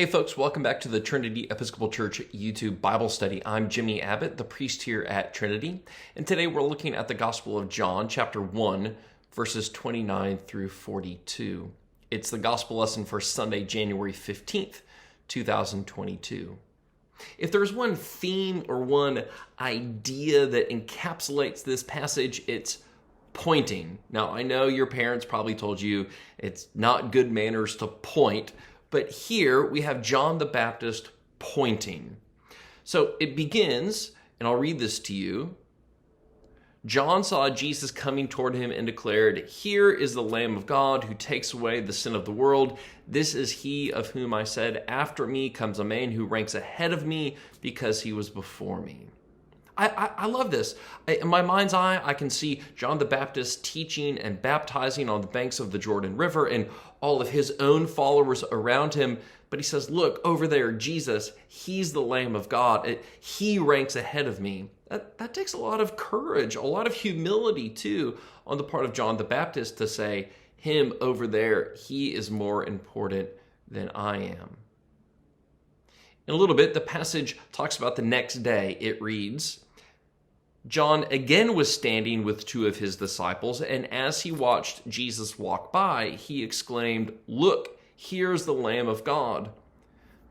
Hey folks, welcome back to the Trinity Episcopal Church YouTube Bible study. I'm Jimmy Abbott, the priest here at Trinity, and today we're looking at the Gospel of John, chapter 1, verses 29 through 42. It's the Gospel lesson for Sunday, January 15th, 2022. If there's one theme or one idea that encapsulates this passage, it's pointing. Now, I know your parents probably told you it's not good manners to point, but here we have John the Baptist pointing. So it begins, and I'll read this to you. John saw Jesus coming toward him and declared, "Here is the Lamb of God who takes away the sin of the world. This is he of whom I said, after me comes a man who ranks ahead of me because he was before me." I love this. In my mind's eye, I can see John the Baptist teaching and baptizing on the banks of the Jordan River and all of his own followers around him. But he says, look, over there, Jesus, he's the Lamb of God. He ranks ahead of me. That takes a lot of courage, a lot of humility too, on the part of John the Baptist to say, him over there, he is more important than I am. In a little bit, the passage talks about the next day. It reads, John again was standing with two of his disciples, and as he watched Jesus walk by, he exclaimed, "Look, here's the Lamb of God."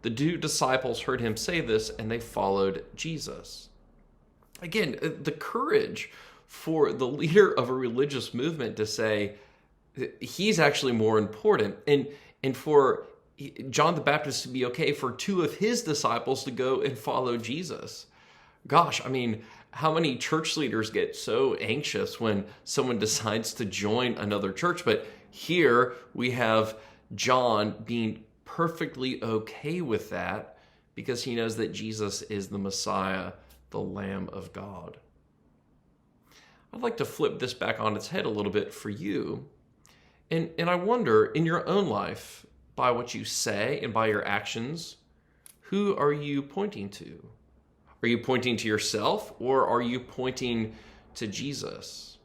The two disciples heard him say this, and they followed Jesus. Again, the courage for the leader of a religious movement to say, he's actually more important, and for John the Baptist to be okay for two of his disciples to go and follow Jesus. Gosh, I mean, how many church leaders get so anxious when someone decides to join another church? But here we have John being perfectly okay with that because he knows that Jesus is the Messiah, the Lamb of God. I'd like to flip this back on its head a little bit for you. And I wonder, in your own life, by what you say and by your actions, who are you pointing to? Are you pointing to yourself, or are you pointing to Jesus?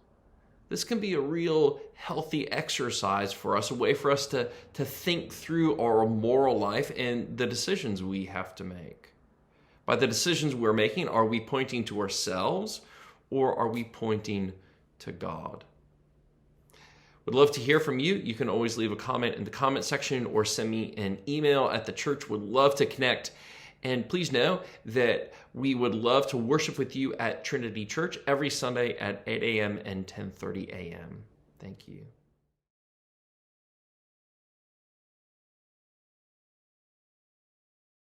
This can be a real healthy exercise for us, a way for us to think through our moral life and the decisions we have to make. By the decisions we're making, are we pointing to ourselves, or are we pointing to God? Would love to hear from you. You can always leave a comment in the comment section or send me an email at the church. Would love to connect. And please know that we would love to worship with you at Trinity Church every Sunday at 8 a.m. and 10:30 a.m. Thank you.